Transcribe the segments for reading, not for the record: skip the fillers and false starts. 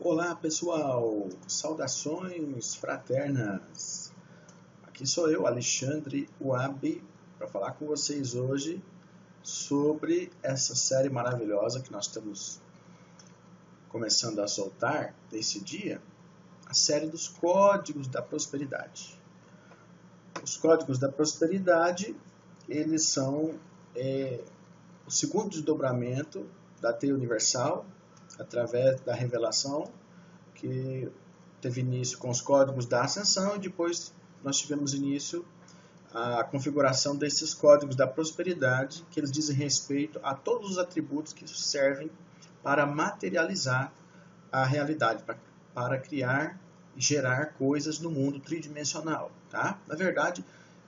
Olá pessoal, saudações fraternas. Aqui sou eu, Alexandre Uabi, para falar com vocês hoje sobre essa série maravilhosa que nós estamos começando a soltar nesse dia, a série dos Códigos da Prosperidade. Os Códigos da Prosperidade, eles são o segundo desdobramento da Teia Universal, através da revelação, que teve início com os códigos da ascensão, e depois nós tivemos início a configuração desses códigos da prosperidade, que eles dizem respeito a todos os atributos que servem para materializar a realidade, para criar e gerar coisas no mundo tridimensional. Tá? Na verdade,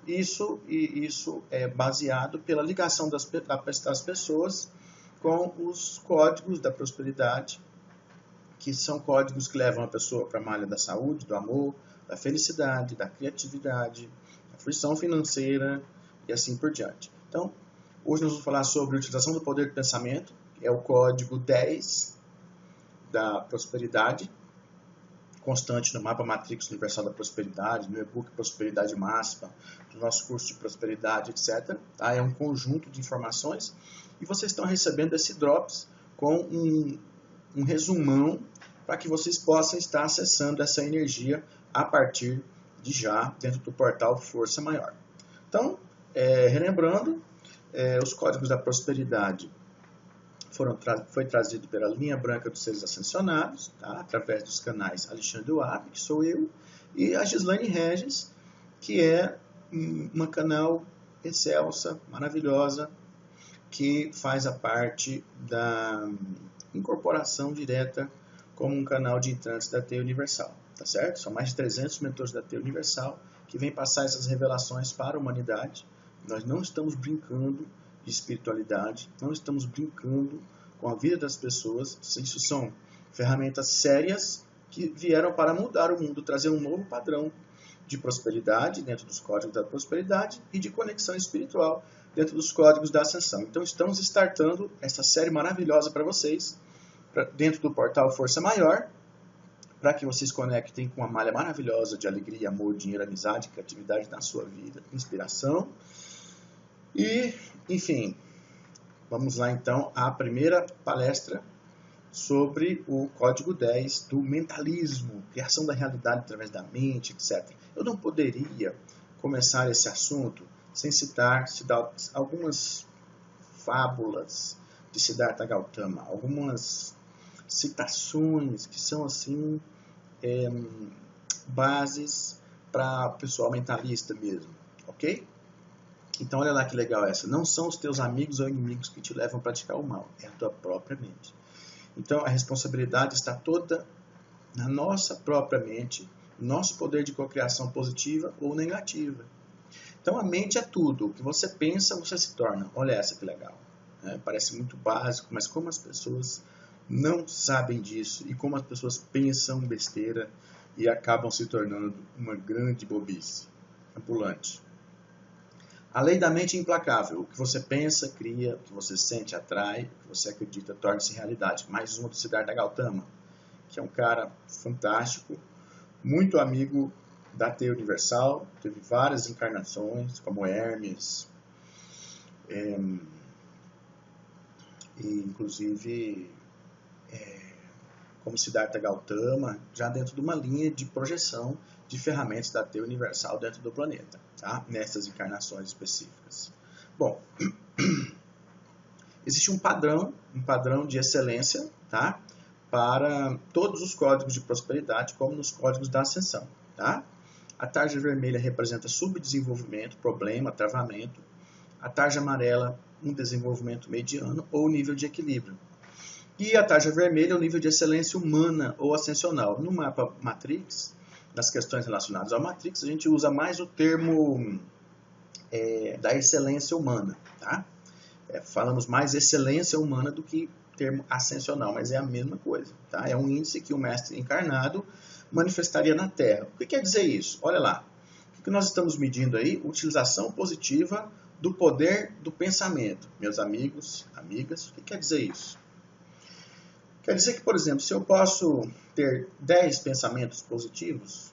isso é baseado pela ligação das pessoas com os códigos da prosperidade, que são códigos que levam a pessoa para a malha da saúde, do amor, da felicidade, da criatividade, da fruição financeira e assim por diante. Então, hoje nós vamos falar sobre a utilização do poder do pensamento, que é o código 10 da prosperidade, constante no mapa Matrix Universal da Prosperidade, no e-book Prosperidade Máxima, do nosso curso de prosperidade, etc. Tá? É um conjunto de informações e vocês estão recebendo esse Drops com um resumão para que vocês possam estar acessando essa energia a partir de já dentro do portal Força Maior. Então, relembrando, os códigos da prosperidade foi trazido pela linha branca dos seres ascensionados, tá? Através dos canais Alexandre Uabi, que sou eu, e a Gislaine Regis, que é uma canal excelsa, maravilhosa, que faz a parte da incorporação direta como um canal de entrantes da Teia Universal, tá certo? São mais de 300 mentores da Teia Universal que vêm passar essas revelações para a humanidade. Nós não estamos brincando de espiritualidade, não estamos brincando com a vida das pessoas. Isso são ferramentas sérias que vieram para mudar o mundo, trazer um novo padrão de prosperidade dentro dos códigos da prosperidade e de conexão espiritual dentro dos códigos da ascensão. Então estamos startando essa série maravilhosa para vocês, dentro do portal Força Maior, para que vocês conectem com uma malha maravilhosa de alegria, amor, dinheiro, amizade, criatividade na sua vida, inspiração. E, enfim, vamos lá então à primeira palestra sobre o código 10 do mentalismo, criação da realidade através da mente, etc. Eu não poderia começar esse assunto sem citar algumas fábulas de Siddhartha Gautama, algumas citações que são assim bases para o pessoal mentalista mesmo, ok? Então olha lá que legal essa. Não são os teus amigos ou inimigos que te levam a praticar o mal, é a tua própria mente. Então a responsabilidade está toda na nossa própria mente, nosso poder de cocriação positiva ou negativa. Então a mente é tudo. O que você pensa, você se torna. Olha essa que legal. Parece muito básico, mas como as pessoas não sabem disso e como as pessoas pensam besteira e acabam se tornando uma grande bobice ambulante. A lei da mente é implacável. O que você pensa, cria, o que você sente, atrai, o que você acredita, torna-se realidade. Mais uma do Siddhartha Gautama, que é um cara fantástico, muito amigo da Teia Universal, teve várias encarnações, como Hermes, e inclusive como Siddhartha Gautama, já dentro de uma linha de projeção de ferramentas da Teia Universal dentro do planeta, tá? Nessas encarnações específicas. Bom, existe um padrão de excelência, tá? Para todos os códigos de prosperidade, como nos códigos da ascensão, tá? A tarja vermelha representa subdesenvolvimento, problema, travamento. A tarja amarela, um desenvolvimento mediano ou nível de equilíbrio. E a tarja vermelha é o nível de excelência humana ou ascensional. No mapa Matrix, nas questões relacionadas ao Matrix, a gente usa mais o termo da excelência humana. Tá? Falamos mais excelência humana do que termo ascensional, mas é a mesma coisa. Tá? É um índice que o mestre encarnado manifestaria na Terra. O que quer dizer isso? Olha lá. O que nós estamos medindo aí? Utilização positiva do poder do pensamento. Meus amigos, amigas, o que quer dizer isso? Quer dizer que, por exemplo, se eu posso ter 10 pensamentos positivos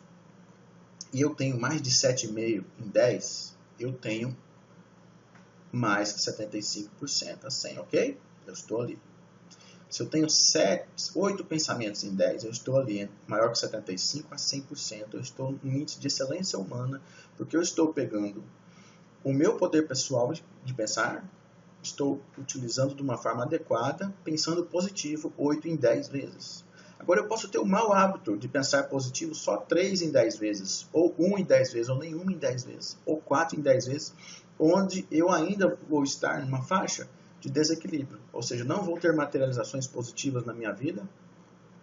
e eu tenho mais de 7,5 em 10, eu tenho mais que 75% a 100, ok? Eu estou ali. Se eu tenho 8 pensamentos em 10, eu estou ali maior que 75 a 100%. Eu estou no índice de excelência humana, porque eu estou pegando o meu poder pessoal de pensar, estou utilizando de uma forma adequada, pensando positivo 8 em 10 vezes. Agora eu posso ter o mau hábito de pensar positivo só 3 em 10 vezes, ou 1 em 10 vezes, ou nenhum em 10 vezes, ou 4 em 10 vezes, onde eu ainda vou estar numa faixa de desequilíbrio, ou seja, não vou ter materializações positivas na minha vida,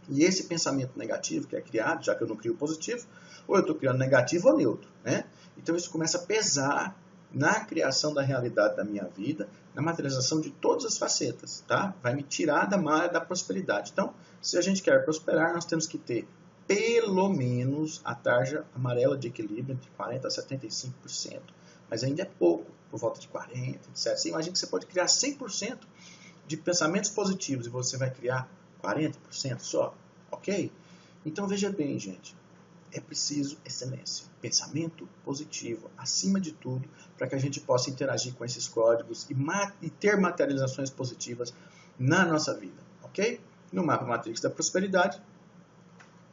e esse pensamento negativo que é criado, já que eu não crio positivo, ou eu estou criando negativo ou neutro, né? Então isso começa a pesar na criação da realidade da minha vida, na materialização de todas as facetas, tá? Vai me tirar da malha da prosperidade. Então, se a gente quer prosperar, nós temos que ter pelo menos a tarja amarela de equilíbrio entre 40% a 75%. Mas ainda é pouco, por volta de 40%, etc. Você imagina que você pode criar 100% de pensamentos positivos e você vai criar 40% só, ok? Então veja bem, gente, é preciso excelência, pensamento positivo, acima de tudo, para que a gente possa interagir com esses códigos e ter materializações positivas na nossa vida, ok? No mapa Matrix da Prosperidade,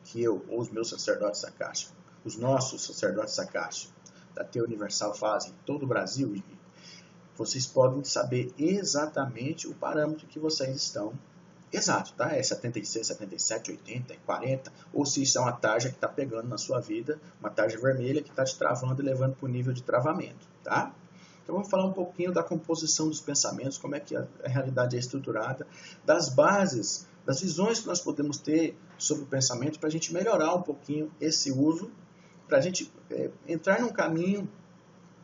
que eu ou os meus sacerdotes da caixa, os nossos sacerdotes da caixa, da T Universal fazem em todo o Brasil, e vocês podem saber exatamente o parâmetro que vocês estão exato, tá? É 76, 77, 80, 40, ou se isso é uma tarja que está pegando na sua vida, uma tarja vermelha que está te travando e levando para o nível de travamento, tá? Então vamos falar um pouquinho da composição dos pensamentos, como é que a realidade é estruturada, das bases, das visões que nós podemos ter sobre o pensamento para a gente melhorar um pouquinho esse uso, para a gente entrar num caminho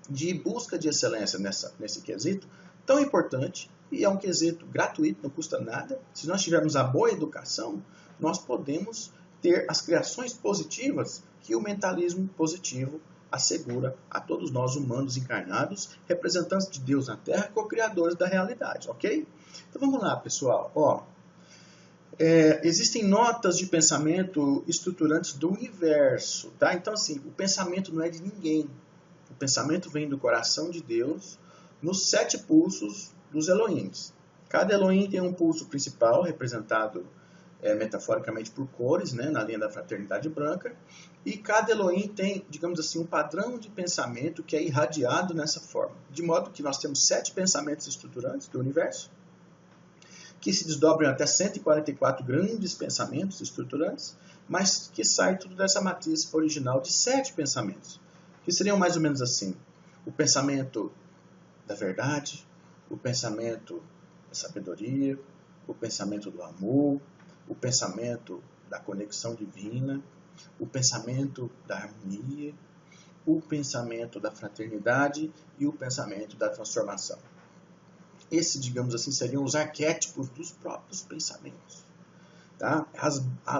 de busca de excelência nesse quesito tão importante, e é um quesito gratuito, não custa nada. Se nós tivermos a boa educação, nós podemos ter as criações positivas que o mentalismo positivo assegura a todos nós humanos encarnados, representantes de Deus na Terra, co-criadores da realidade, ok? Então vamos lá, pessoal. Existem notas de pensamento estruturantes do universo, tá? Então assim, o pensamento não é de ninguém. O pensamento vem do coração de Deus nos 7 pulsos dos Elohims. Cada Elohim tem um pulso principal, representado metaforicamente por cores, né, na linha da fraternidade branca, e cada Elohim tem, digamos assim, um padrão de pensamento que é irradiado nessa forma. De modo que nós temos 7 pensamentos estruturantes do universo, que se desdobram até 144 grandes pensamentos estruturantes, mas que sai tudo dessa matriz original de 7 pensamentos, que seriam mais ou menos assim: o pensamento da verdade, o pensamento da sabedoria, o pensamento do amor, o pensamento da conexão divina, o pensamento da harmonia, o pensamento da fraternidade e o pensamento da transformação. Esses, digamos assim, seriam os arquétipos dos próprios pensamentos. Tá?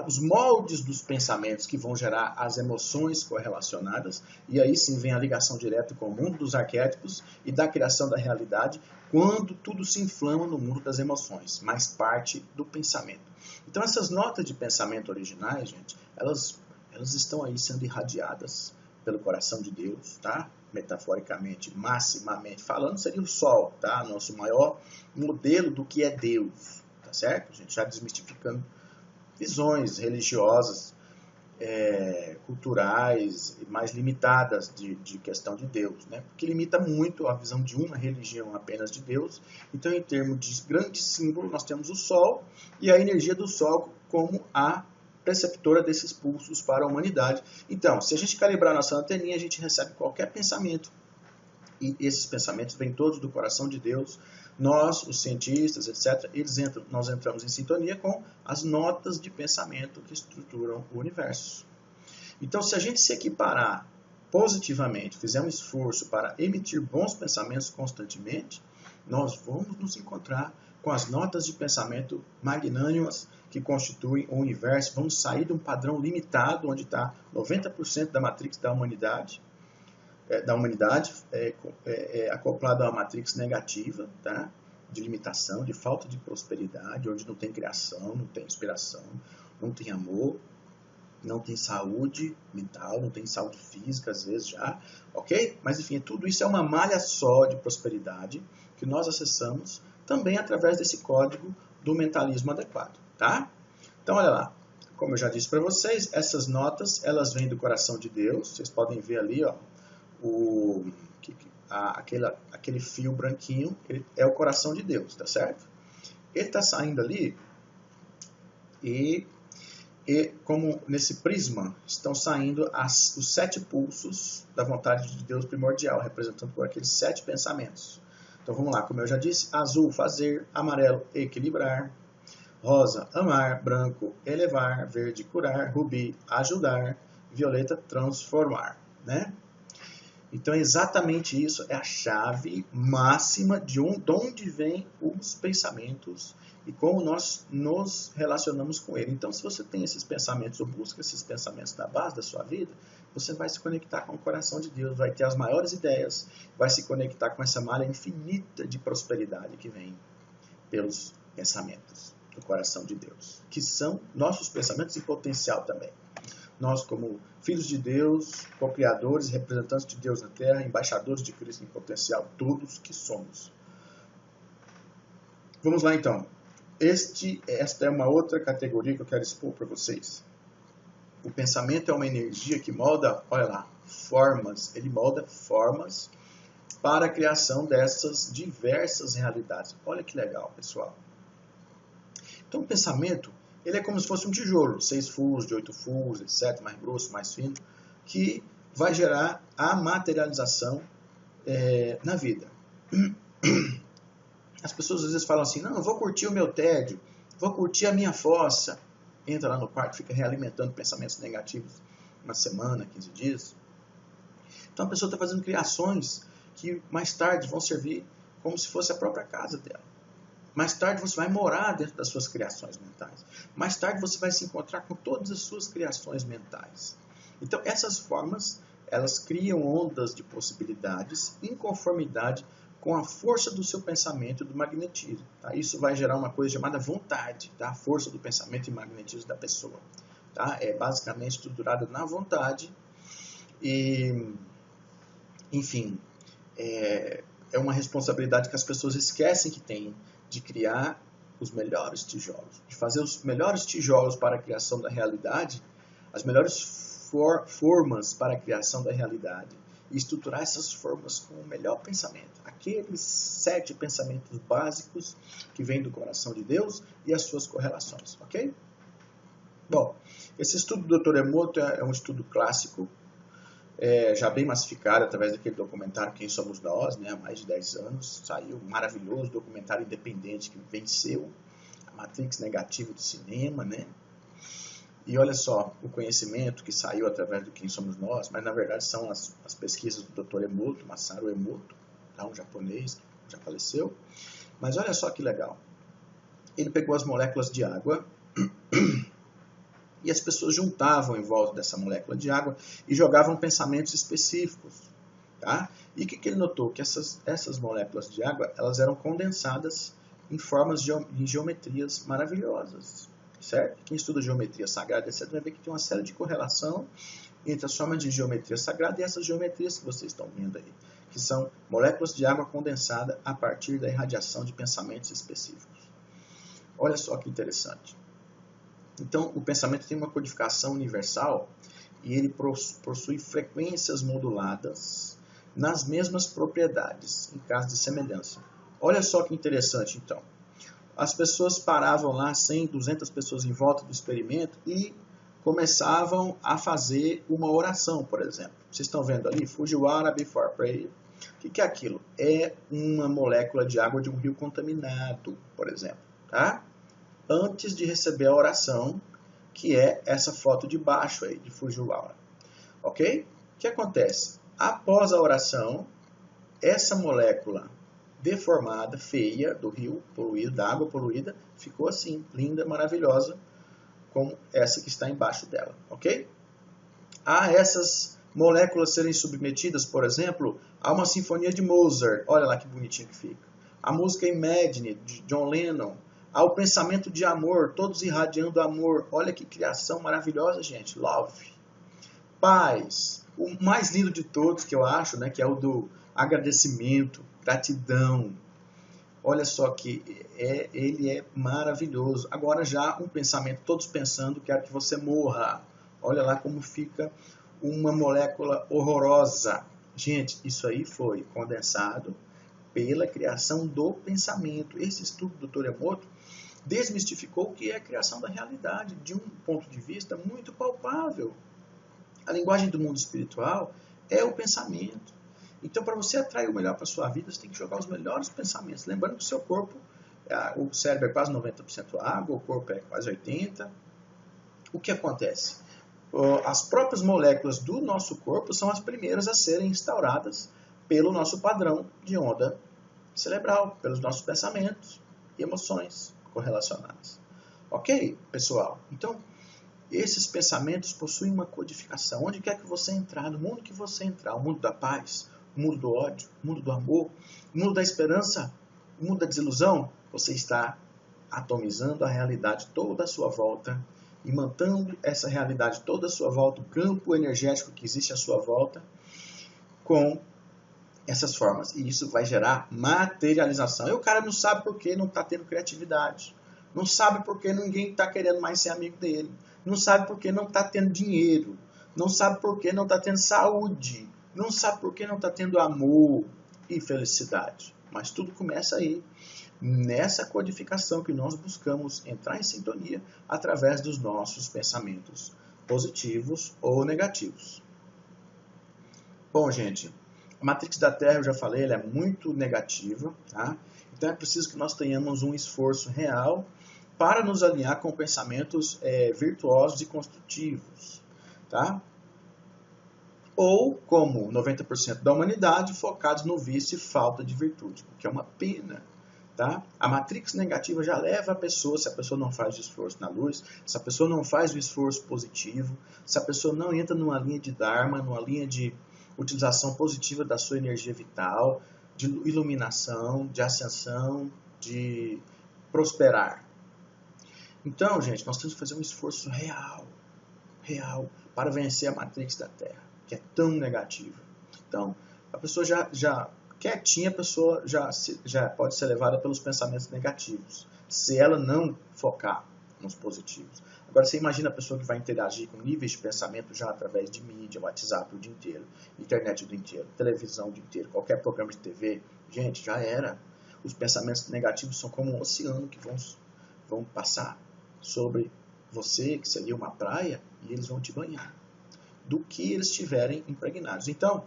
Os moldes dos pensamentos que vão gerar as emoções correlacionadas, e aí sim vem a ligação direta com o mundo dos arquétipos e da criação da realidade, quando tudo se inflama no mundo das emoções, mais parte do pensamento. Então essas notas de pensamento originais, gente, elas estão aí sendo irradiadas pelo coração de Deus, tá? Metaforicamente, maximamente falando, seria o Sol, tá? Nosso maior modelo do que é Deus, tá certo? A gente já desmistificando visões religiosas, culturais, mais limitadas de questão de Deus, né? Porque limita muito a visão de uma religião apenas de Deus. Então, em termos de grande símbolo, nós temos o Sol e a energia do Sol como a preceptora desses pulsos para a humanidade. Então, se a gente calibrar nossa anteninha, a gente recebe qualquer pensamento. E esses pensamentos vêm todos do coração de Deus. Nós, os cientistas, etc., nós entramos em sintonia com as notas de pensamento que estruturam o universo. Então, se a gente se equiparar positivamente, fizer um esforço para emitir bons pensamentos constantemente, nós vamos nos encontrar com as notas de pensamento magnânimas que constituem o universo. Vamos sair de um padrão limitado, onde está 90% da matrix da humanidade, acoplado a uma matrix negativa, tá? de limitação, de falta de prosperidade, onde não tem criação, não tem inspiração, não tem amor, não tem saúde mental, não tem saúde física, às vezes já, ok? Mas enfim, tudo isso é uma malha só de prosperidade que nós acessamos também através desse código do mentalismo adequado, tá? Então, olha lá, como eu já disse para vocês, essas notas, elas vêm do coração de Deus, vocês podem ver ali, ó, aquele fio branquinho, ele é o coração de Deus, tá certo? Ele está saindo ali e como nesse prisma estão saindo os 7 pulsos da vontade de Deus primordial, representando por aqueles 7 pensamentos. Então vamos lá, como eu já disse, azul, fazer, amarelo, equilibrar, rosa, amar, branco, elevar, verde, curar, rubi, ajudar, violeta, transformar, né? Então, exatamente isso é a chave máxima de onde vêm os pensamentos e como nós nos relacionamos com ele. Então, se você tem esses pensamentos ou busca esses pensamentos na base da sua vida, você vai se conectar com o coração de Deus, vai ter as maiores ideias, vai se conectar com essa malha infinita de prosperidade que vem pelos pensamentos do coração de Deus, que são nossos pensamentos em potencial também. Nós, como filhos de Deus, co-criadores, representantes de Deus na Terra, embaixadores de Cristo em potencial, todos que somos. Vamos lá então. Esta é uma outra categoria que eu quero expor para vocês. O pensamento é uma energia que molda, olha lá, formas. Ele molda formas para a criação dessas diversas realidades. Olha que legal, pessoal. Então, o pensamento, ele é como se fosse um tijolo, 6 furos, de 8 furos, etc., mais grosso, mais fino, que vai gerar a materialização na vida. As pessoas às vezes falam assim, não, eu vou curtir o meu tédio, vou curtir a minha fossa. Entra lá no quarto, fica realimentando pensamentos negativos uma semana, 15 dias. Então a pessoa está fazendo criações que mais tarde vão servir como se fosse a própria casa dela. Mais tarde você vai morar dentro das suas criações mentais. Mais tarde você vai se encontrar com todas as suas criações mentais. Então essas formas, elas criam ondas de possibilidades em conformidade com a força do seu pensamento e do magnetismo. Tá? Isso vai gerar uma coisa chamada vontade, tá? A força do pensamento e magnetismo da pessoa. Tá? É basicamente estruturada na vontade e, enfim, é uma responsabilidade que as pessoas esquecem que têm de criar os melhores tijolos, de fazer os melhores tijolos para a criação da realidade, as melhores formas para a criação da realidade e estruturar essas formas com o melhor pensamento. Aqueles 7 pensamentos básicos que vêm do coração de Deus e as suas correlações, ok? Bom, esse estudo do Dr. Emoto é um estudo clássico, já bem massificado através daquele documentário Quem Somos Nós, né, há mais de 10 anos, saiu um maravilhoso documentário independente que venceu a matrix negativa do cinema, né? E olha só, o conhecimento que saiu através do Quem Somos Nós, mas na verdade são as pesquisas do Dr. Emoto, Masaru Emoto, tá, um japonês que já faleceu. Mas olha só que legal. Ele pegou as moléculas de água e as pessoas juntavam em volta dessa molécula de água e jogavam pensamentos específicos. Tá? E o que ele notou? Que essas moléculas de água elas eram condensadas em formas de geometrias maravilhosas. Certo? Quem estuda geometria sagrada, etc., vai ver que tem uma série de correlação entre as formas de geometria sagrada e essas geometrias que vocês estão vendo aí, que são moléculas de água condensada a partir da irradiação de pensamentos específicos. Olha só que interessante. Então, o pensamento tem uma codificação universal e ele possui frequências moduladas nas mesmas propriedades, em caso de semelhança. Olha só que interessante, então. As pessoas paravam lá, 100, 200 pessoas em volta do experimento e começavam a fazer uma oração, por exemplo. Vocês estão vendo ali? Fujiwara before prayer. O que é aquilo? É uma molécula de água de um rio contaminado, por exemplo. Tá? Antes de receber a oração, que é essa foto de baixo aí, de Fujiwara. Ok? O que acontece? Após a oração, essa molécula deformada, feia, do rio poluído, da água poluída, ficou assim, linda, maravilhosa, como essa que está embaixo dela, ok? A essas moléculas serem submetidas, por exemplo, a uma sinfonia de Mozart, olha lá que bonitinho que fica, a música Imagine, de John Lennon, ao pensamento de amor, todos irradiando amor. Olha que criação maravilhosa, gente. Love. Paz. O mais lindo de todos, que eu acho, né, que é o do agradecimento, gratidão. Olha só que ele é maravilhoso. Agora já um pensamento, todos pensando, quero que você morra. Olha lá como fica uma molécula horrorosa. Gente, isso aí foi condensado pela criação do pensamento. Esse estudo do Dr. Emoto desmistificou o que é a criação da realidade de um ponto de vista muito palpável. A linguagem do mundo espiritual é o pensamento. Então, para você atrair o melhor para a sua vida, você tem que jogar os melhores pensamentos. Lembrando que o seu corpo, o cérebro é quase 90% água, o corpo é quase 80%. O que acontece? As próprias moléculas do nosso corpo são as primeiras a serem instauradas pelo nosso padrão de onda cerebral, pelos nossos pensamentos e emoções correlacionadas. Ok, pessoal? Então, esses pensamentos possuem uma codificação. Onde quer que você entrar, no mundo que você entrar, o mundo da paz, o mundo do ódio, o mundo do amor, o mundo da esperança, o mundo da desilusão, você está atomizando a realidade toda à sua volta e mantendo essa realidade toda à sua volta, o campo energético que existe à sua volta, com essas formas. E isso vai gerar materialização. E o cara não sabe por que não está tendo criatividade. Não sabe por que ninguém está querendo mais ser amigo dele. Não sabe por que não está tendo dinheiro. Não sabe por que não está tendo saúde. Não sabe por que não está tendo amor e felicidade. Mas tudo começa aí, nessa codificação que nós buscamos entrar em sintonia através dos nossos pensamentos positivos ou negativos. Bom, gente, a matrix da Terra, eu já falei, ela é muito negativa, tá? Então é preciso que nós tenhamos um esforço real para nos alinhar com pensamentos virtuosos e construtivos, tá? Ou, como 90% da humanidade, focados no vício e falta de virtude, o que é uma pena. Tá? A matrix negativa já leva a pessoa, se a pessoa não faz o esforço na luz, se a pessoa não faz o esforço positivo, se a pessoa não entra numa linha de Dharma, numa linha de utilização positiva da sua energia vital, de iluminação, de ascensão, de prosperar. Então, gente, nós temos que fazer um esforço real, para vencer a matrix da Terra, que é tão negativa. Então, a pessoa já quietinha, a pessoa já pode ser levada pelos pensamentos negativos, se ela não focar nos positivos. Agora, você imagina a pessoa que vai interagir com níveis de pensamento já através de mídia, WhatsApp o dia inteiro, internet o dia inteiro, televisão o dia inteiro, qualquer programa de TV. Gente, já era. Os pensamentos negativos são como um oceano que vão passar sobre você, que seria uma praia, e eles vão te banhar do que eles estiverem impregnados. Então,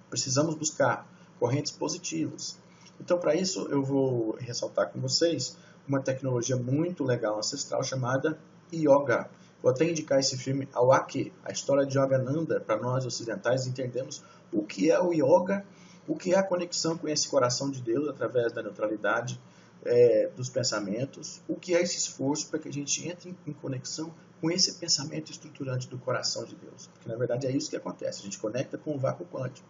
precisamos buscar correntes positivas. Então, para isso, eu vou ressaltar com vocês uma tecnologia muito legal ancestral chamada Yoga. Vou até indicar esse filme Awake, a história de Yogananda, para nós ocidentais entendermos o que é o Yoga, o que é a conexão com esse coração de Deus através da neutralidade dos pensamentos, o que é esse esforço para que a gente entre em conexão com esse pensamento estruturante do coração de Deus. Porque, na verdade, é isso que acontece. A gente conecta com o vácuo quântico.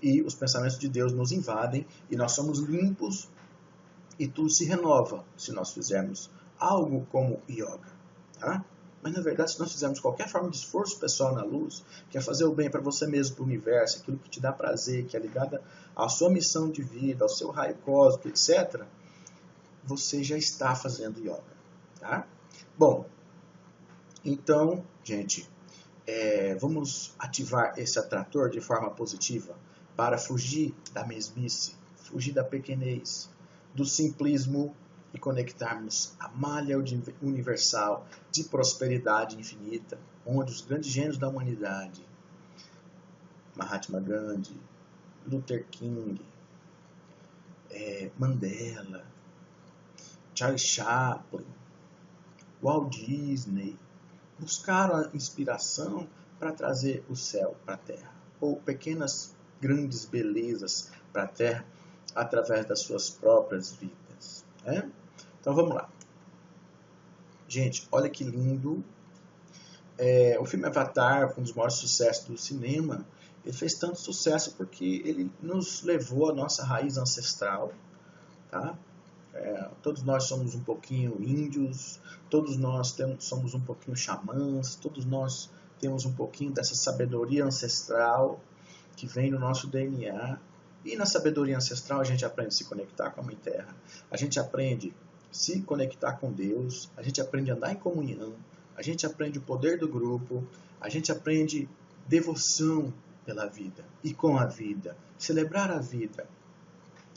E os pensamentos de Deus nos invadem e nós somos limpos e tudo se renova se nós fizermos algo como yoga. Tá? Mas, na verdade, se nós fizermos qualquer forma de esforço pessoal na luz, que é fazer o bem para você mesmo, para o universo, aquilo que te dá prazer, que é ligado à sua missão de vida, ao seu raio cósmico, etc., você já está fazendo yoga. Tá? Bom, então, gente, vamos ativar esse atrator de forma positiva para fugir da mesmice, fugir da pequenez, do simplismo e conectarmos a malha universal de prosperidade infinita, onde os grandes gênios da humanidade, Mahatma Gandhi, Luther King, Mandela, Charles Chaplin, Walt Disney, buscaram a inspiração para trazer o céu para a Terra, ou pequenas grandes belezas para a Terra através das suas próprias vidas. Então vamos lá. Gente, olha que lindo. O filme Avatar, um dos maiores sucessos do cinema, ele fez tanto sucesso porque ele nos levou à nossa raiz ancestral, tá? Todos nós somos um pouquinho índios, todos nós somos um pouquinho xamãs, todos nós temos um pouquinho dessa sabedoria ancestral que vem no nosso DNA. E na sabedoria ancestral a gente aprende a se conectar com a Mãe Terra, a gente aprende a se conectar com Deus, a gente aprende a andar em comunhão, a gente aprende o poder do grupo, a gente aprende devoção pela vida e com a vida, celebrar a vida.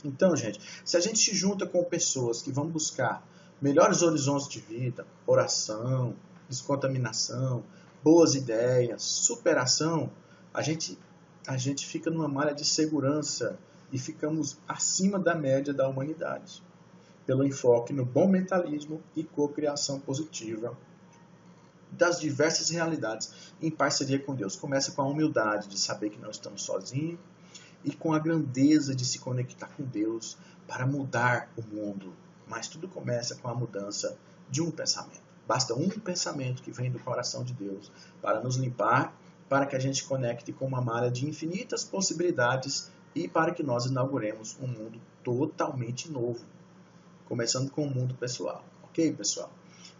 Então, gente, se a gente se junta com pessoas que vão buscar melhores horizontes de vida, oração, descontaminação, boas ideias, superação, a gente fica numa malha de segurança e ficamos acima da média da humanidade, pelo enfoque no bom mentalismo e cocriação positiva das diversas realidades em parceria com Deus. Começa com a humildade de saber que não estamos sozinhos e com a grandeza de se conectar com Deus para mudar o mundo. Mas tudo começa com a mudança de um pensamento. Basta um pensamento que vem do coração de Deus para nos limpar, para que a gente conecte com uma malha de infinitas possibilidades e para que nós inauguremos um mundo totalmente novo, começando com o mundo pessoal. Ok, pessoal?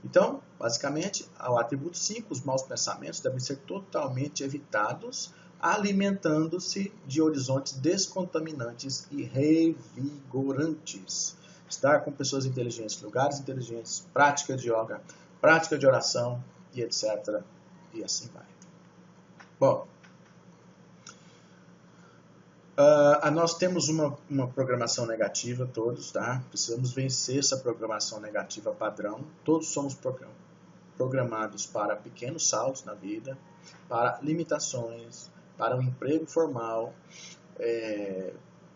Então, basicamente, ao atributo 5, os maus pensamentos devem ser totalmente evitados, alimentando-se de horizontes descontaminantes e revigorantes. Estar com pessoas inteligentes, lugares inteligentes, prática de yoga, prática de oração e etc. E assim vai. Bom, nós temos uma programação negativa, todos, tá? Precisamos vencer essa programação negativa padrão. Todos somos programados para pequenos saltos na vida, para limitações, para um emprego formal,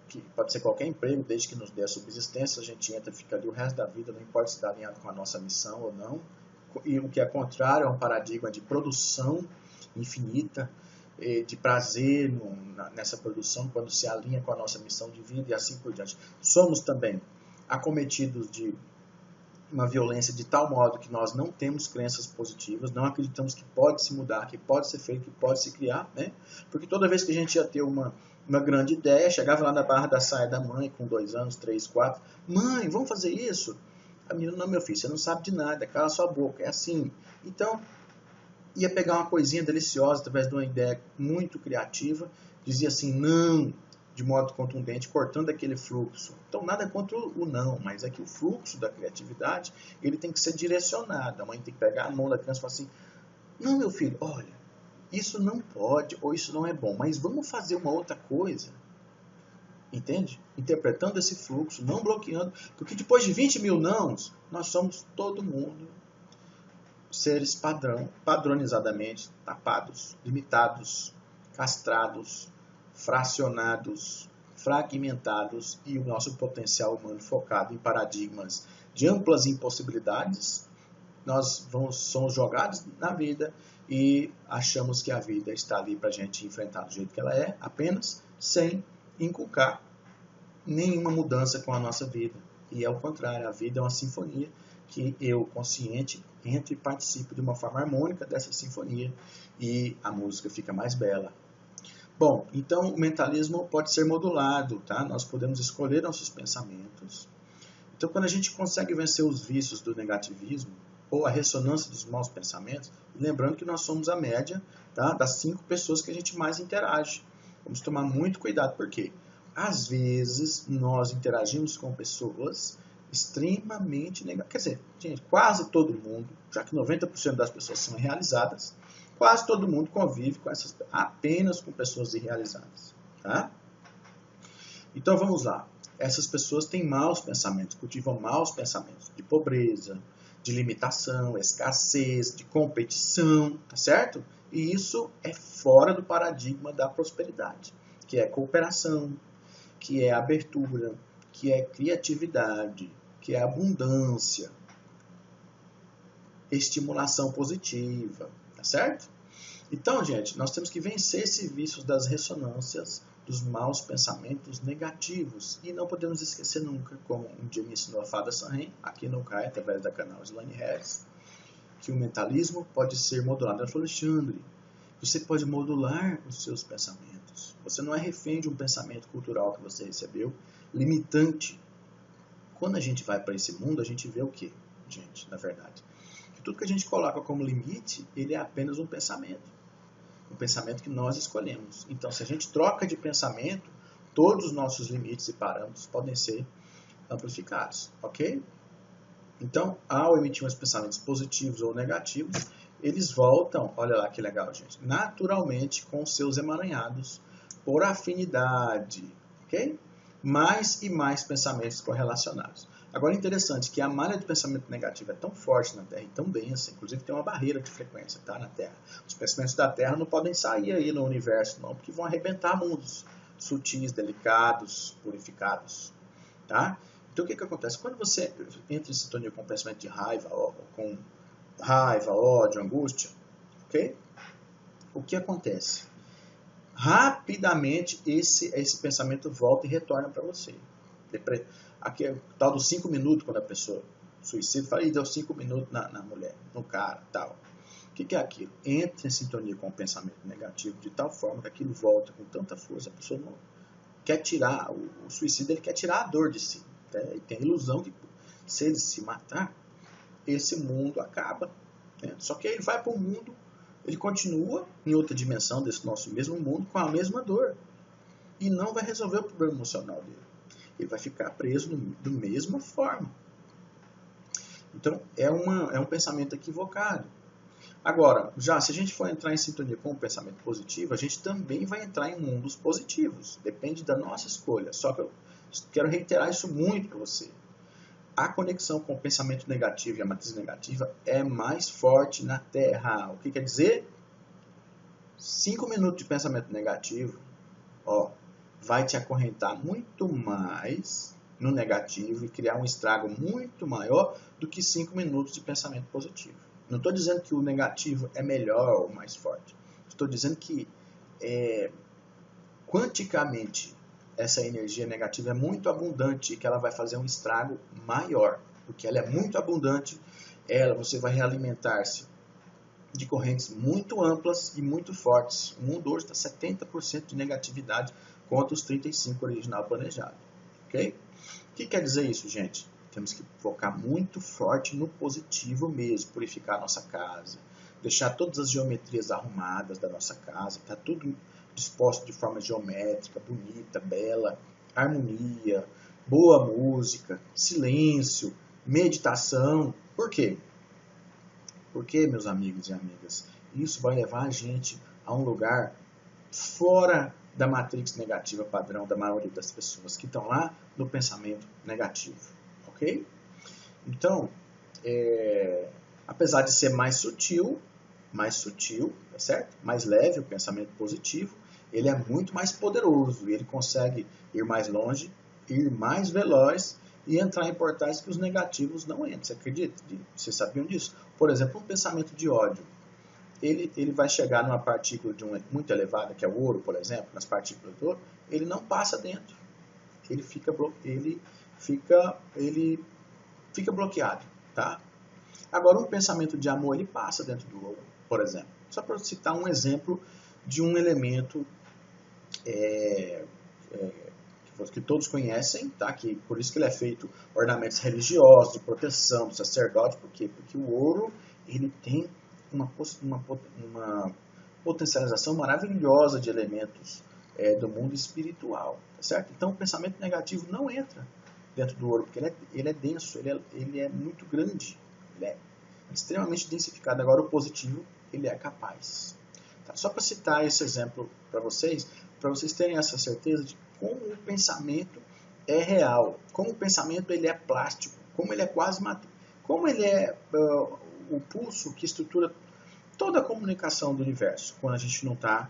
que pode ser qualquer emprego, desde que nos dê a subsistência, a gente entra e fica ali o resto da vida, não importa se está alinhado com a nossa missão ou não. E o que é contrário é um paradigma de produção infinita, de prazer nessa produção, quando se alinha com a nossa missão de vida e assim por diante. Somos também acometidos de uma violência de tal modo que nós não temos crenças positivas, não acreditamos que pode se mudar, que pode ser feito, que pode se criar, né? Porque toda vez que a gente ia ter uma grande ideia, chegava lá na barra da saia da mãe, com 2 anos, 3, 4, mãe, vamos fazer isso? A menina, não, meu filho, você não sabe de nada, cala sua boca, é assim. Então, ia pegar uma coisinha deliciosa, através de uma ideia muito criativa, dizia assim, não, de modo contundente, cortando aquele fluxo. Então, nada contra o não, mas é que o fluxo da criatividade, ele tem que ser direcionado. A mãe tem que pegar a mão da criança e falar assim, não, meu filho, olha, isso não pode, ou isso não é bom, mas vamos fazer uma outra coisa. Entende? Interpretando esse fluxo, não bloqueando, porque depois de 20 mil nãos, nós somos todo mundo seres padronizadamente tapados, limitados, castrados, fracionados, fragmentados e o nosso potencial humano focado em paradigmas de amplas impossibilidades. Nós somos jogados na vida e achamos que a vida está ali para a gente enfrentar do jeito que ela é, apenas sem inculcar nenhuma mudança com a nossa vida. E é o contrário, a vida é uma sinfonia que eu, consciente, entro e participo de uma forma harmônica dessa sinfonia e a música fica mais bela. Bom, então o mentalismo pode ser modulado, tá? Nós podemos escolher nossos pensamentos. Então, quando a gente consegue vencer os vícios do negativismo ou a ressonância dos maus pensamentos, lembrando que nós somos a média, tá, das 5 pessoas que a gente mais interage. Vamos tomar muito cuidado, porque às vezes nós interagimos com pessoas extremamente negativas. Quer dizer, gente, quase todo mundo, já que 90% das pessoas são realizadas, quase todo mundo convive com apenas com pessoas irrealizadas. Tá? Então vamos lá. Essas pessoas têm maus pensamentos, cultivam maus pensamentos de pobreza, de limitação, escassez, de competição, tá certo? E isso é fora do paradigma da prosperidade, que é cooperação, que é abertura, que é criatividade, que é abundância, estimulação positiva, tá certo? Então, gente, nós temos que vencer esses vícios das ressonâncias dos maus pensamentos negativos. E não podemos esquecer nunca, como um dia me ensinou a Fada Sanren, aqui no CAI, através da canal Slane Harris, que o mentalismo pode ser modulado. Ela falou, Alexandre, você pode modular os seus pensamentos. Você não é refém de um pensamento cultural que você recebeu, limitante, Quando a gente vai para esse mundo, a gente vê o quê, gente, na verdade? Que tudo que a gente coloca como limite, ele é apenas um pensamento. Um pensamento que nós escolhemos. Então, se a gente troca de pensamento, todos os nossos limites e parâmetros podem ser amplificados, ok? Então, ao emitirmos pensamentos positivos ou negativos, eles voltam, olha lá que legal, gente, naturalmente com seus emaranhados por afinidade, ok? Mais e mais pensamentos correlacionados. Agora, interessante que a malha de pensamento negativo é tão forte na Terra e tão densa, inclusive tem uma barreira de frequência, tá, na Terra. Os pensamentos da Terra não podem sair aí no universo, não, porque vão arrebentar mundos sutis, delicados, purificados, tá? Então, o que acontece? Quando você entra em sintonia com o pensamento de raiva, ódio, angústia, ok? O que acontece? Rapidamente, esse pensamento volta e retorna para você. Aqui é o tal dos 5 minutos, quando a pessoa suicida, fala, deu 5 minutos na mulher, no cara, tal. O que é aquilo? Entra em sintonia com o pensamento negativo de tal forma que aquilo volta com tanta força, a pessoa não quer tirar, o suicídio ele quer tirar a dor de si. E tem a ilusão de que se ele se matar, esse mundo acaba. Né? Só que ele vai para o mundo, ele continua em outra dimensão desse nosso mesmo mundo com a mesma dor. E não vai resolver o problema emocional dele. Ele vai ficar preso da mesma forma. Então, é um pensamento equivocado. Agora, já se a gente for entrar em sintonia com o pensamento positivo, a gente também vai entrar em mundos positivos. Depende da nossa escolha. Só que eu quero reiterar isso muito para você. A conexão com o pensamento negativo e a matriz negativa é mais forte na Terra. O que quer dizer? 5 minutos de pensamento negativo, vai te acorrentar muito mais no negativo e criar um estrago muito maior do que 5 minutos de pensamento positivo. Não estou dizendo que o negativo é melhor ou mais forte. Estou dizendo que quanticamente essa energia negativa é muito abundante e que ela vai fazer um estrago maior. Porque ela é muito abundante, você vai realimentar-se de correntes muito amplas e muito fortes. O mundo hoje está 70% de negatividade contra os 35% original planejado. Ok? O que quer dizer isso, gente? Temos que focar muito forte no positivo mesmo, purificar a nossa casa, deixar todas as geometrias arrumadas da nossa casa, tá tudo disposto de forma geométrica, bonita, bela, harmonia, boa música, silêncio, meditação. Por quê? Porque, meus amigos e amigas, isso vai levar a gente a um lugar fora da matrix negativa padrão da maioria das pessoas que estão lá no pensamento negativo, ok? Então, apesar de ser mais sutil, tá certo? Mais leve o pensamento positivo, ele é muito mais poderoso e ele consegue ir mais longe, ir mais veloz e entrar em portais que os negativos não entram. Você acredita? Vocês sabiam disso? Por exemplo, um pensamento de ódio. Ele vai chegar numa partícula muito elevada, que é o ouro, por exemplo, nas partículas do ouro, ele não passa dentro. Ele fica bloqueado. Tá? Agora, um pensamento de amor, ele passa dentro do ouro, por exemplo. Só para citar um exemplo de um elemento que todos conhecem, tá? Que por isso que ele é feito ornamentos religiosos, de proteção do sacerdote. Por quê? Porque o ouro ele tem uma potencialização maravilhosa de elementos do mundo espiritual, tá certo? Então o pensamento negativo não entra dentro do ouro, porque ele é denso, ele é muito grande, ele é extremamente densificado. Agora o positivo, ele é capaz. Tá? Só para citar esse exemplo para vocês terem essa certeza de como o pensamento é real, como o pensamento ele é plástico, como ele é quase como ele é o pulso que estrutura toda a comunicação do universo, quando a gente não está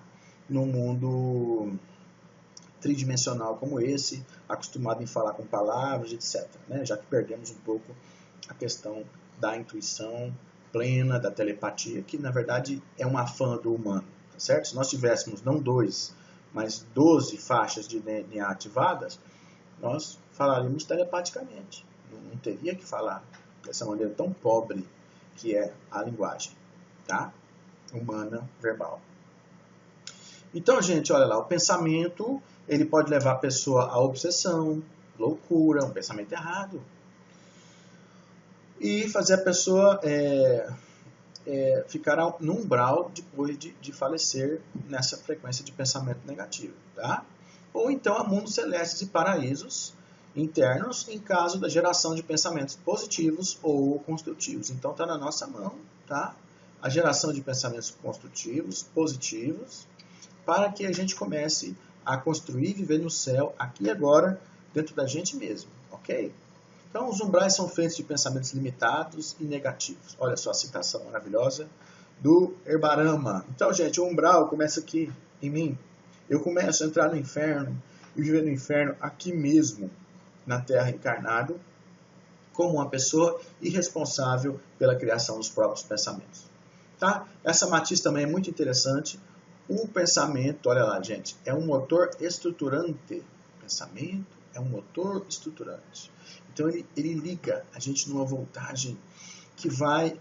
num mundo tridimensional como esse, acostumado em falar com palavras, etc. Né? Já que perdemos um pouco a questão da intuição plena, da telepatia, que na verdade é um afã do humano. Tá certo? Se nós tivéssemos não 2, mas 12 faixas de DNA ativadas, nós falaríamos telepaticamente. Não teria que falar dessa maneira tão pobre que é a linguagem, tá? Humana, verbal. Então, gente, olha lá, o pensamento ele pode levar a pessoa à obsessão, loucura, um pensamento errado. e fazer a pessoa ficar no umbral depois de falecer nessa frequência de pensamento negativo. Tá? Ou então a mundos celestes e paraísos internos em caso da geração de pensamentos positivos ou construtivos. Então está na nossa mão, tá? A geração de pensamentos construtivos, positivos, para que a gente comece a construir e viver no céu, aqui e agora, dentro da gente mesmo, ok? Então, os umbrais são feitos de pensamentos limitados e negativos. Olha só a citação maravilhosa do Herbarama. Então, gente, o umbral começa aqui, em mim. Eu começo a entrar no inferno e viver no inferno aqui mesmo, na Terra encarnado, como uma pessoa irresponsável pela criação dos próprios pensamentos. Tá? Essa matiz também é muito interessante. O pensamento, olha lá, gente, é um motor estruturante. O pensamento é um motor estruturante. Então, ele liga a gente numa voltagem que vai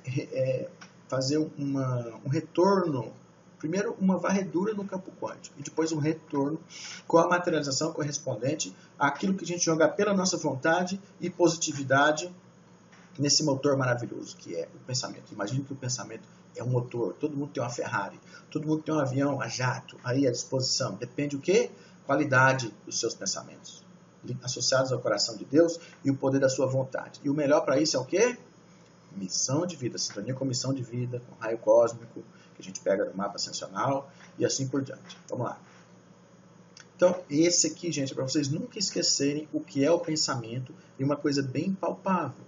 fazer um retorno, primeiro uma varredura no campo quântico, e depois um retorno com a materialização correspondente àquilo que a gente joga pela nossa vontade e positividade nesse motor maravilhoso que é o pensamento. Imagine que o pensamento é um motor, todo mundo tem uma Ferrari, todo mundo tem um avião a jato aí à disposição. Depende o quê? Qualidade dos seus pensamentos, associados ao coração de Deus e o poder da sua vontade. E o melhor para isso é o quê? Missão de vida, sintonia com missão de vida, com raio cósmico, que a gente pega do mapa ascensional e assim por diante. Vamos lá. Então, esse aqui, gente, é para vocês nunca esquecerem o que é o pensamento e uma coisa bem palpável.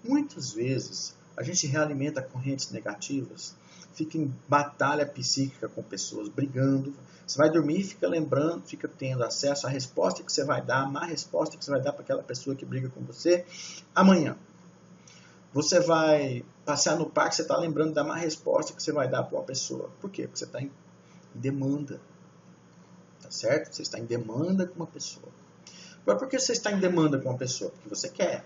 Muitas vezes, a gente realimenta correntes negativas, fica em batalha psíquica com pessoas, brigando. Você vai dormir e fica lembrando, fica tendo acesso à resposta que você vai dar, a má resposta que você vai dar para aquela pessoa que briga com você amanhã. Você vai passear no parque, você está lembrando da má resposta que você vai dar para uma pessoa. Por quê? Porque você está em demanda. Tá certo? Você está em demanda com uma pessoa. Agora, por que você está em demanda com uma pessoa? Porque você quer.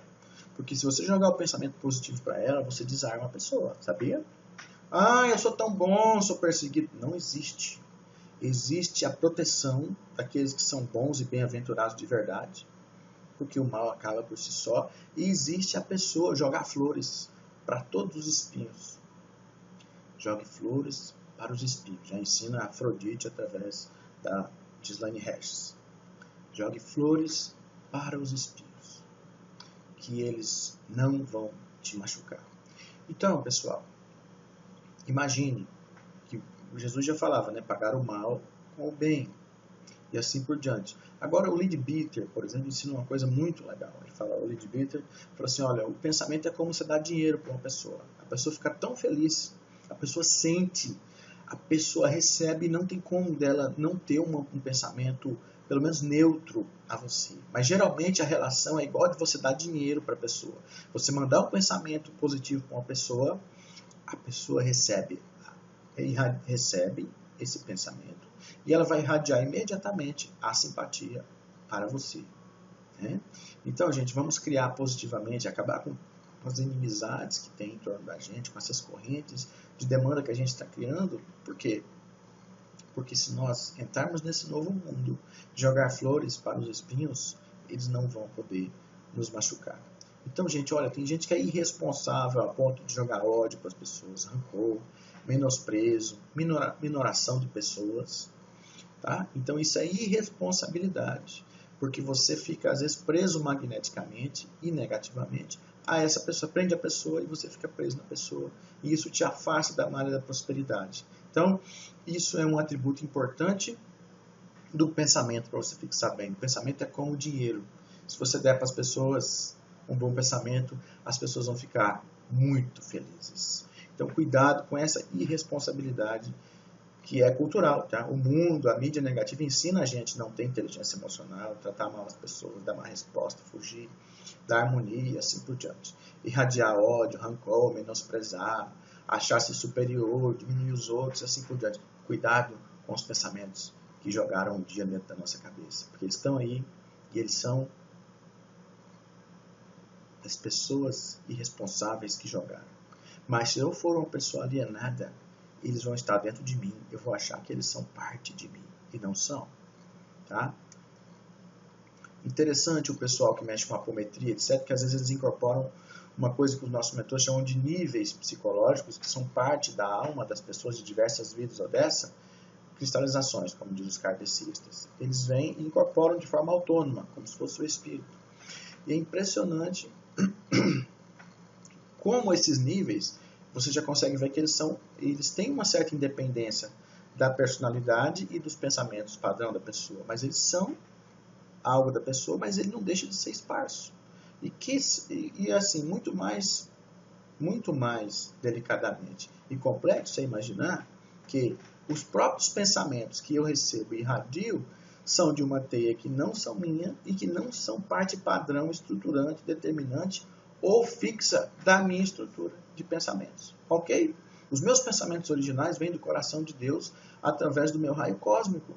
Porque se você jogar o pensamento positivo para ela, você desarma a pessoa, sabia? Ah, eu sou tão bom, sou perseguido. Não existe. Existe a proteção daqueles que são bons e bem-aventurados de verdade, porque o mal acaba por si só. E existe a pessoa jogar flores para todos os espinhos. Jogue flores para os espinhos. Já ensina a Afrodite através da Gislaine Regis. Jogue flores para os espinhos, que eles não vão te machucar. Então, pessoal, imagine que Jesus já falava, né? Pagar o mal com o bem. E assim por diante. Agora, o Leadbeater, por exemplo, ensina uma coisa muito legal. Ele fala, o Leadbeater fala assim, olha, o pensamento é como você dar dinheiro para uma pessoa. A pessoa fica tão feliz, a pessoa sente, a pessoa recebe, e não tem como dela não ter um pensamento, pelo menos neutro, a você. Mas geralmente a relação é igual de você dar dinheiro para a pessoa. Você mandar um pensamento positivo para uma pessoa, a pessoa recebe esse pensamento e ela vai irradiar imediatamente a simpatia para você. Né? Então, gente, vamos criar positivamente, acabar com as inimizades que tem em torno da gente, com essas correntes de demanda que a gente está criando. Por quê? Porque se nós entrarmos nesse novo mundo, jogar flores para os espinhos, eles não vão poder nos machucar. Então, gente, olha, tem gente que é irresponsável a ponto de jogar ódio para as pessoas, rancor, menosprezo, minoração de pessoas. Tá? Então, isso é irresponsabilidade, porque você fica, às vezes, preso magneticamente e negativamente a essa pessoa. Prende a pessoa e você fica preso na pessoa. E isso te afasta da malha da prosperidade. Então, isso é um atributo importante do pensamento, para você fixar bem. O pensamento é como o dinheiro. Se você der para as pessoas um bom pensamento, as pessoas vão ficar muito felizes. Então, cuidado com essa irresponsabilidade que é cultural. Tá? O mundo, a mídia negativa ensina a gente a não ter inteligência emocional, tratar mal as pessoas, dar má resposta, fugir da harmonia e assim por diante. Irradiar ódio, rancor, menosprezar, achar-se superior, diminuir os outros, assim por diante. Cuidado com os pensamentos que jogaram um dia dentro da nossa cabeça, porque eles estão aí e eles são as pessoas irresponsáveis que jogaram. Mas se eu for uma pessoa alienada, eles vão estar dentro de mim, eu vou achar que eles são parte de mim, e não são. Tá? Interessante o pessoal que mexe com apometria, etc., que às vezes eles incorporam uma coisa que os nossos mentores chamam de níveis psicológicos, que são parte da alma das pessoas de diversas vidas ou dessa, cristalizações, como diz os kardecistas. Eles vêm e incorporam de forma autônoma, como se fosse o espírito. E é impressionante como esses níveis, você já consegue ver que eles têm uma certa independência da personalidade e dos pensamentos padrão da pessoa, mas eles são algo da pessoa, mas ele não deixa de ser esparso. E assim, muito mais delicadamente e complexo é imaginar que os próprios pensamentos que eu recebo e irradio são de uma teia que não são minha e que não são parte padrão, estruturante, determinante ou fixa da minha estrutura de pensamentos. Ok? Os meus pensamentos originais vêm do coração de Deus através do meu raio cósmico,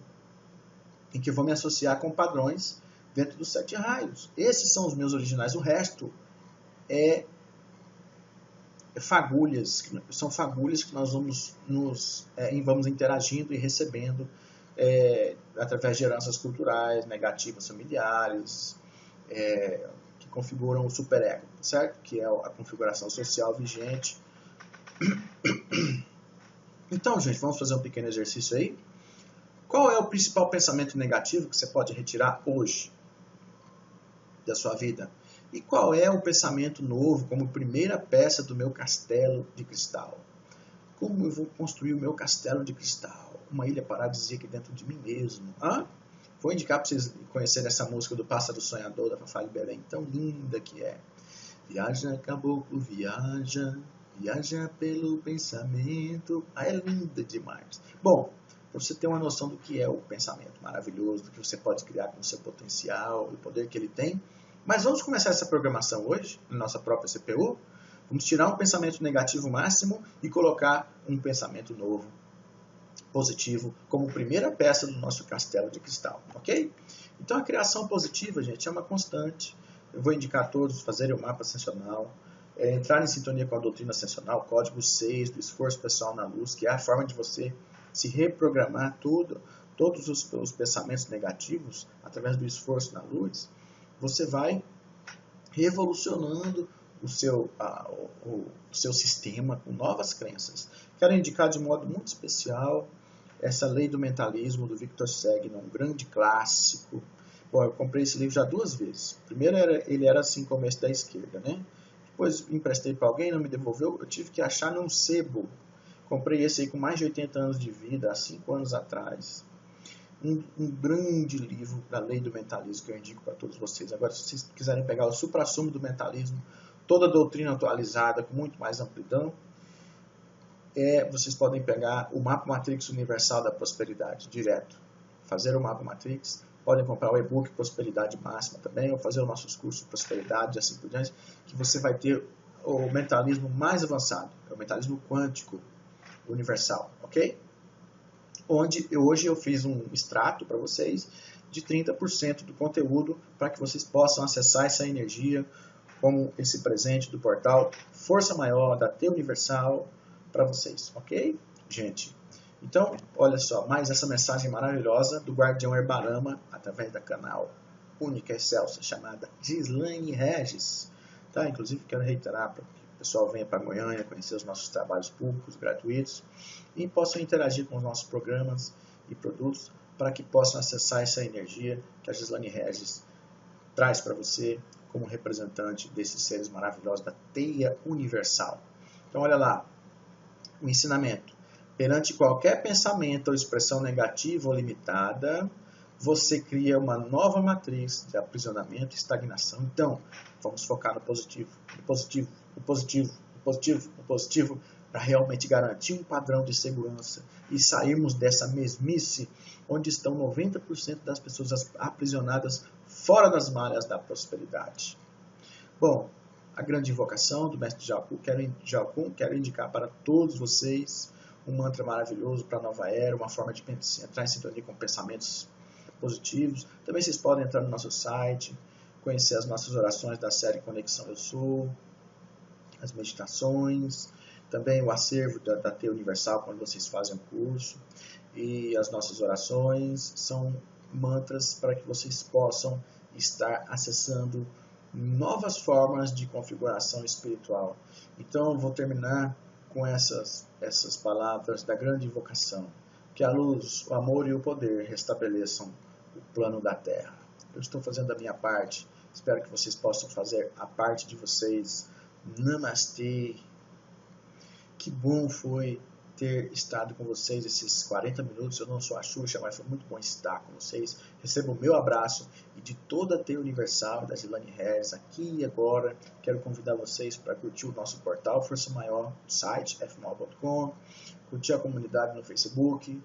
em que eu vou me associar com padrões dentro dos 7 raios. Esses são os meus originais. O resto são fagulhas que nós vamos interagindo e recebendo através de heranças culturais, negativas, familiares, que configuram o superego, certo? Que é a configuração social vigente. Então, gente, vamos fazer um pequeno exercício aí. Qual é o principal pensamento negativo que você pode retirar hoje da sua vida? E qual é o pensamento novo como primeira peça do meu castelo de cristal? Como eu vou construir o meu castelo de cristal? Uma ilha paradisíaca dentro de mim mesmo. Vou indicar para vocês conhecerem essa música do Pássaro Sonhador, da Fafá de Belém, tão linda que é. Viaja, caboclo, viaja, viaja pelo pensamento. É linda demais. Bom, para você ter uma noção do que é o pensamento maravilhoso, do que você pode criar com o seu potencial, do poder que ele tem. Mas vamos começar essa programação hoje, na nossa própria CPU. Vamos tirar um pensamento negativo máximo e colocar um pensamento novo, positivo, como primeira peça do nosso castelo de cristal, ok? Então a criação positiva, gente, é uma constante. Eu vou indicar a todos fazerem o mapa ascensional, entrar em sintonia com a doutrina ascensional, código 6 do esforço pessoal na luz, que é a forma de você se reprogramar todos os pensamentos negativos através do esforço na luz. Você vai revolucionando o seu sistema com novas crenças. Quero indicar de modo muito especial essa Lei do Mentalismo do Victor Segnon, um grande clássico. Bom, eu comprei esse livro já 2 vezes. Primeiro ele era assim, começo da esquerda, né? Depois emprestei para alguém, não me devolveu, eu tive que achar num sebo. Comprei esse aí com mais de 80 anos de vida, há 5 anos atrás. Um grande livro da Lei do Mentalismo que eu indico para todos vocês. Agora, se vocês quiserem pegar o suprassumo do mentalismo, toda a doutrina atualizada, com muito mais amplidão, vocês podem pegar o Mapa Matrix Universal da Prosperidade, direto. Fazer o Mapa Matrix, podem comprar o e-book Prosperidade Máxima também, ou fazer os nossos cursos de Prosperidade e assim por diante, que você vai ter o mentalismo mais avançado, é o mentalismo quântico universal, ok? Onde hoje eu fiz um extrato para vocês de 30% do conteúdo para que vocês possam acessar essa energia como esse presente do portal Força Maior da T Universal para vocês, ok, gente? Então, olha só, mais essa mensagem maravilhosa do Guardião Herbarama através da canal Única Excelsa chamada Gislaine Regis, tá? Inclusive quero reiterar para que o pessoal venha para Goiânia conhecer os nossos trabalhos públicos gratuitos e possam interagir com os nossos programas e produtos para que possam acessar essa energia que a Gislaine Regis traz para você como representante desses seres maravilhosos da teia universal. Então olha lá, o ensinamento. Perante qualquer pensamento ou expressão negativa ou limitada, você cria uma nova matriz de aprisionamento e estagnação. Então, vamos focar no positivo, no positivo, no positivo, no positivo, no positivo, para realmente garantir um padrão de segurança e sairmos dessa mesmice onde estão 90% das pessoas aprisionadas fora das malhas da prosperidade. Bom, a grande invocação do Mestre Jalkun, quero indicar para todos vocês um mantra maravilhoso para a nova era, uma forma de entrar em sintonia com pensamentos positivos. Também vocês podem entrar no nosso site, conhecer as nossas orações da série Conexão Eu Sou, as meditações, também o acervo da T Universal, quando vocês fazem o curso, e as nossas orações são mantras para que vocês possam estar acessando novas formas de configuração espiritual. Então, eu vou terminar com essas palavras da grande invocação. Que a luz, o amor e o poder restabeleçam o plano da Terra. Eu estou fazendo a minha parte. Espero que vocês possam fazer a parte de vocês. Namastê. Que bom foi ter estado com vocês esses 40 minutos. Eu não sou a Xuxa, mas foi muito bom estar com vocês. Receba o meu abraço e de toda a Teia Universal, da Zilane Harris, aqui e agora. Quero convidar vocês para curtir o nosso portal Força Maior, site fmal.com, curtir a comunidade no Facebook,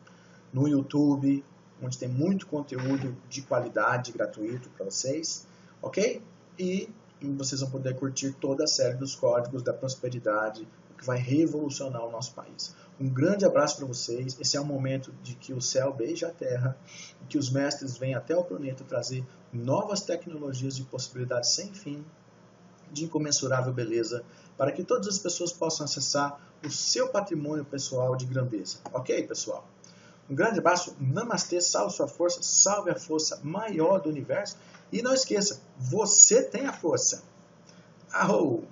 no YouTube, onde tem muito conteúdo de qualidade, gratuito para vocês, ok? E vocês vão poder curtir toda a série dos códigos da prosperidade, que vai revolucionar o nosso país. Um grande abraço para vocês. Esse é um momento de que o céu beija a terra, que os mestres vêm até o planeta trazer novas tecnologias e possibilidades sem fim, de incomensurável beleza, para que todas as pessoas possam acessar o seu patrimônio pessoal de grandeza. Ok, pessoal? Um grande abraço. Namastê, salve sua força, salve a força maior do universo. E não esqueça, você tem a força. Arrou!